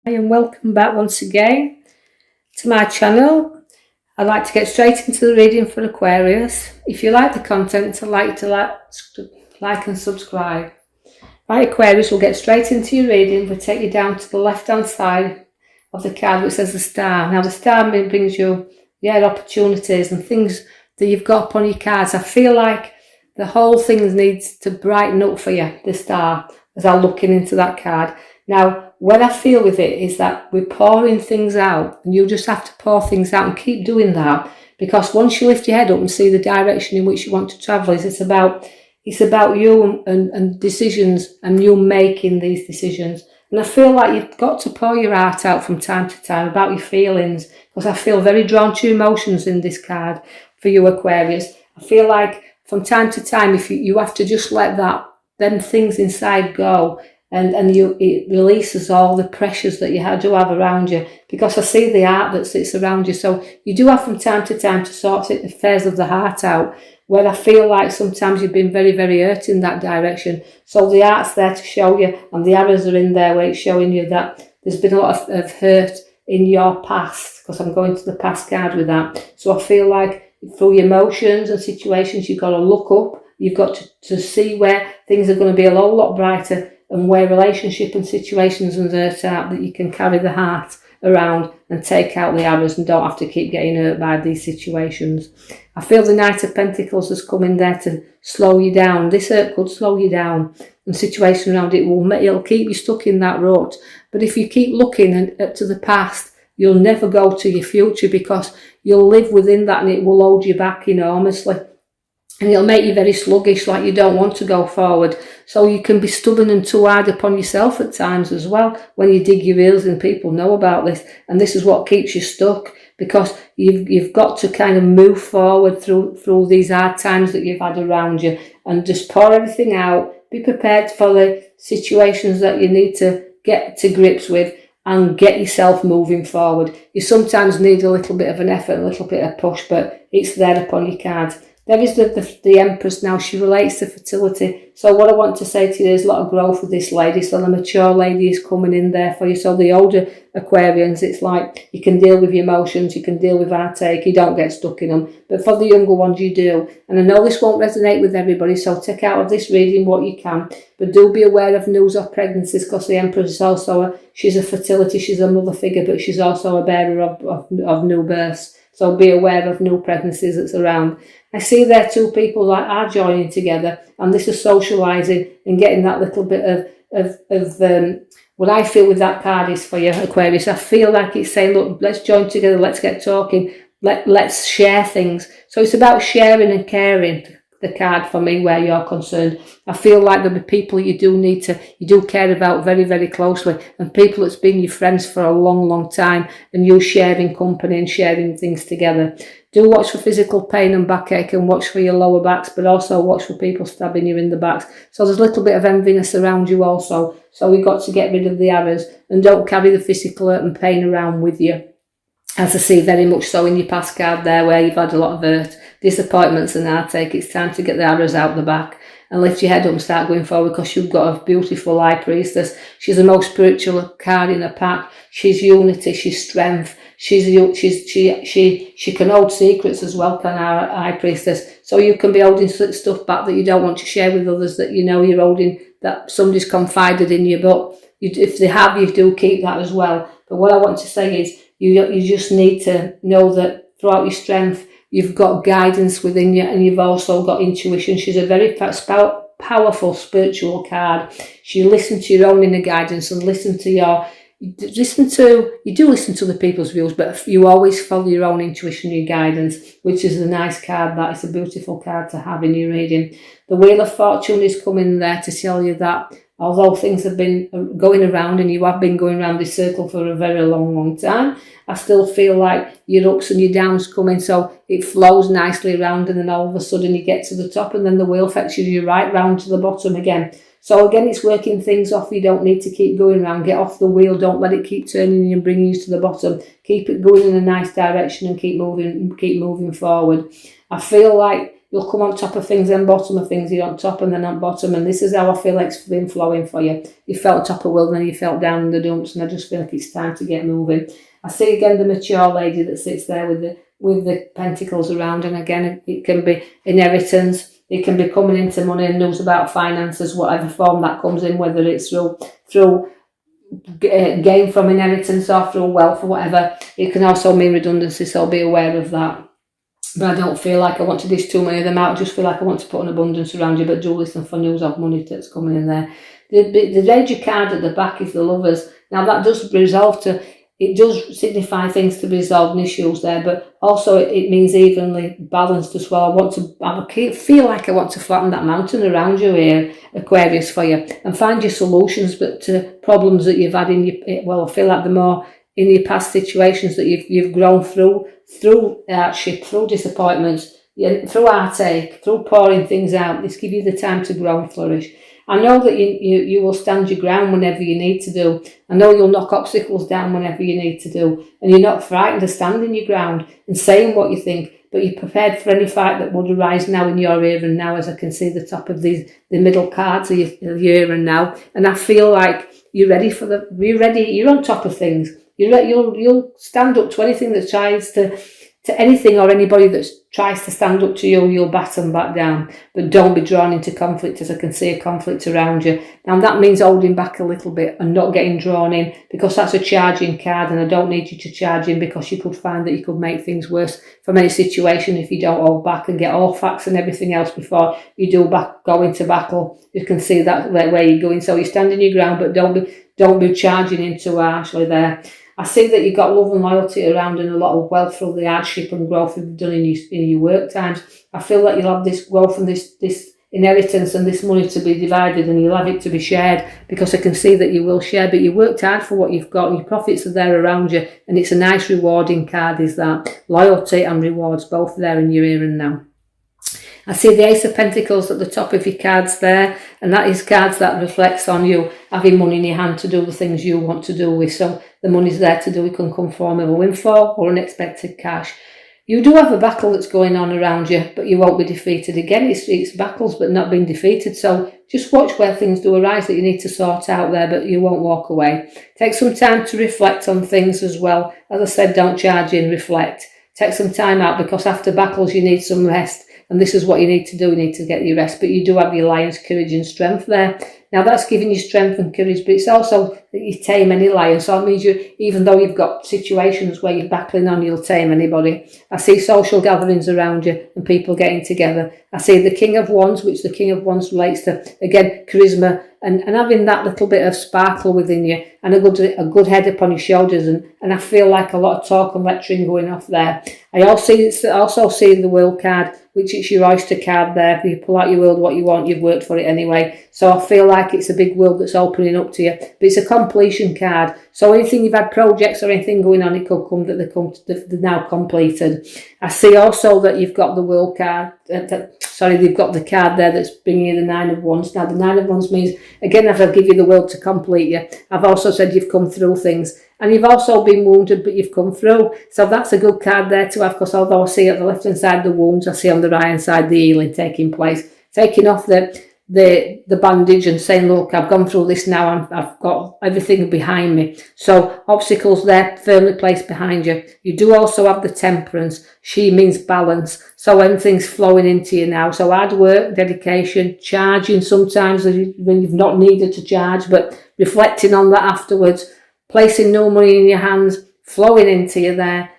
Hi and welcome back once again to my channel. I'd like to get straight into the reading for Aquarius. If you like the content, I'd like to like and subscribe. Right, Aquarius, we'll get straight into your reading. We'll take you down to the left hand side of the card which says the star. Now the star brings you opportunities and things that you've got upon your cards. I feel like the whole thing needs to brighten up for you, the star, as I'm looking into that card. Now, what I feel with it is that we're pouring things out, and you just have to pour things out and keep doing that, because once you lift your head up and see the direction in which you want to travel, it's about you and decisions, and you making these decisions. And I feel like you've got to pour your heart out from time to time about your feelings, because I feel very drawn to emotions in this card for you, Aquarius. I feel like from time to time, if you have to just let them things inside go, and it releases all the pressures that you do have around you, because I see the art that sits around you. So you do have from time to time to sort the affairs of the heart out, where I feel like sometimes you've been very, very hurt in that direction. So the art's there to show you, and the arrows are in there where it's showing you that there's been a lot of hurt in your past, because I'm going to the past card with that. So I feel like through your emotions and situations, you've got to look up, you've got to see where things are going to be a whole lot brighter, and where relationship and situations and hurt out, that you can carry the heart around and take out the arrows and don't have to keep getting hurt by these situations. I feel the Knight of Pentacles has come in there to slow you down. This hurt could slow you down, and situation around it'll keep you stuck in that rut. But if you keep looking to the past, you'll never go to your future, because you'll live within that, and it will hold you back enormously. And it'll make you very sluggish, like you don't want to go forward. So you can be stubborn and too hard upon yourself at times as well, when you dig your heels in. People know about this, and this is what keeps you stuck, because you've got to kind of move forward through these hard times that you've had around you, and just pour everything out. Be prepared for the situations that you need to get to grips with, and get yourself moving forward. You sometimes need a little bit of an effort, a little bit of push, but it's there upon your cards. There is the Empress now. She relates to fertility. So what I want to say to you, there's a lot of growth with this lady. So the mature lady is coming in there for you. So the older Aquarians, it's like you can deal with your emotions, you can deal with heartache, you don't get stuck in them. But for the younger ones, you do. And I know this won't resonate with everybody, so take out of this reading what you can. But do be aware of news of pregnancies, because the Empress is also she's a fertility, she's a mother figure, but she's also a bearer of new births. So be aware of new pregnancies that's around. I see there two people that are joining together, and this is socialising and getting that little bit of what I feel with that card is for you, Aquarius. I feel like it's saying, look, let's join together, let's get talking, let's share things. So it's about sharing and caring, the card for me, where you're concerned. I feel like there'll be people you do care about very, very closely, and people that's been your friends for a long, long time, and you sharing company and sharing things together. Do watch for physical pain and backache, and watch for your lower backs, but also watch for people stabbing you in the backs. So there's a little bit of enviness around you also. So we've got to get rid of the arrows, and don't carry the physical hurt and pain around with you. As I see very much so in your past card there, where you've had a lot of hurt, disappointments and heartache. It's time to get the arrows out the back and lift your head up and start going forward, because you've got a beautiful High Priestess. She's the most spiritual card in a pack. She's unity, she's strength. She can hold secrets as well, can our High Priestess. So you can be holding stuff back that you don't want to share with others, that you know you're holding, that somebody's confided in you. But if they have, you do keep that as well. But what I want to say is, you just need to know that throughout your strength, you've got guidance within you, and you've also got intuition. She's a very powerful spiritual card. She listens to your own inner guidance, and you do listen to the people's views, but you always follow your own intuition, your guidance, which is a nice card. That is a beautiful card to have in your reading. The Wheel of Fortune is coming there to tell you that although things have been going around, and you have been going around this circle for a very long, long time, I still feel like your ups and your downs coming, so it flows nicely around, and then all of a sudden you get to the top, and then the wheel fetches you right round to the bottom again. So again, it's working things off. You don't need to keep going around. Get off the wheel. Don't let it keep turning you and bringing you to the bottom. Keep it going in a nice direction, and keep moving forward. I feel like you'll come on top of things, then bottom of things, you're on top and then on bottom. And this is how I feel like it's been flowing for you. You felt top of world and then you felt down in the dumps, and I just feel like it's time to get moving. I see again the mature lady that sits there with the pentacles around, and again it can be inheritance. It can be coming into money and news about finances, whatever form that comes in, whether it's through gain from inheritance or through wealth or whatever. It can also mean redundancy, so be aware of that. But I don't feel like I want to dish too many of them out. I just feel like I want to put an abundance around you, but do listen for news of money that's coming in there. The Ranger card at the back is the Lovers. Now that does resolve to, it does signify things to be resolved and issues there, but also it means evenly balanced as well. I feel like I want to flatten that mountain around you here, Aquarius, for you, and find your solutions, but to problems that you've had in your, well, I feel like the more in your past situations that you've grown through hardship, through disappointments, through heartache, through pouring things out. This gives you the time to grow and flourish. I know that you will stand your ground whenever you need to do. I know you'll knock obstacles down whenever you need to do. And you're not frightened of standing your ground and saying what you think, but you're prepared for any fight that would arise now in your here and now, as I can see the top of the middle cards of your here and now. And I feel like you're ready you're on top of things. You'll stand up to anything that tries to anything or anybody that tries to stand up to you, you'll bat them back down. But don't be drawn into conflict, as I can see a conflict around you. Now that means holding back a little bit and not getting drawn in, because that's a charging card, and I don't need you to charge in, because you could find that you could make things worse from any situation if you don't hold back and get all facts and everything else before you do go into battle. You can see that where you're going. So you're standing your ground, but don't be charging in too harshly there. I see that you've got love and loyalty around, and a lot of wealth through the hardship and growth you've done in your work times. I feel that you'll have this growth and this inheritance and this money to be divided, and you'll have it to be shared, because I can see that you will share, but you worked hard for what you've got, and your profits are there around you, and it's a nice rewarding card, is that. Loyalty and rewards, both there in your here and now. I see the Ace of Pentacles at the top of your cards there, and that is cards that reflects on you having money in your hand to do the things you want to do with. So the money's there to do. It can come from a windfall or unexpected cash. You do have a battle that's going on around you, but you won't be defeated. Again, it's battles but not being defeated. So just watch where things do arise that you need to sort out there, but you won't walk away. Take some time to reflect on things as well. As I said, don't charge in, reflect. Take some time out, because after battles you need some rest. And this is what you need to do. You need to get your rest. But you do have your lion's courage and strength there. Now that's giving you strength and courage, but it's also that you tame any lion. So it means even though you've got situations where you're battling on, you'll tame anybody. I see social gatherings around you and people getting together. I see the King of Wands, which the King of Wands relates to, again, charisma and having that little bit of sparkle within you, and a good head upon your shoulders. And I feel like a lot of talk and lecturing going off there. I also see the World card, which is your oyster card there. If you pull out your world, what you want, you've worked for it anyway. So I feel like it's a big world that's opening up to you. But it's a completion card. So anything you've had projects or anything going on, it could come that they're now completed. I see also that you've got the World card. They've got the card there that's bringing you the Nine of Wands. Now the Nine of Wands means, again, if I give you the world to complete you, I've also said you've come through things. And you've also been wounded, but you've come through. So that's a good card there to have, because although I see at the left-hand side the wounds, I see on the right-hand side the healing taking place. Taking off the bandage and saying, look, I've gone through this now, I've got everything behind me. So obstacles there firmly placed behind you. You do also have the Temperance. She means balance. So everything's flowing into you now. So hard work, dedication, charging sometimes when you've not needed to charge, but reflecting on that afterwards. Placing no money in your hands, flowing into you there.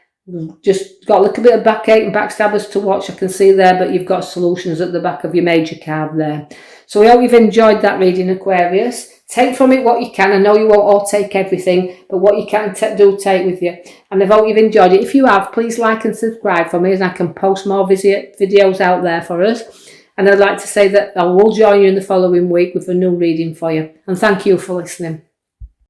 Just got a little bit of backache and backstabbers to watch, I can see there, but you've got solutions at the back of your major card there. So I hope you've enjoyed that reading, Aquarius. Take from it what you can. I know you won't all take everything, but what you can do, take with you. And I hope you've enjoyed it. If you have, please like and subscribe for me, as I can post more videos out there for us. And I'd like to say that I will join you in the following week with a new reading for you. And thank you for listening.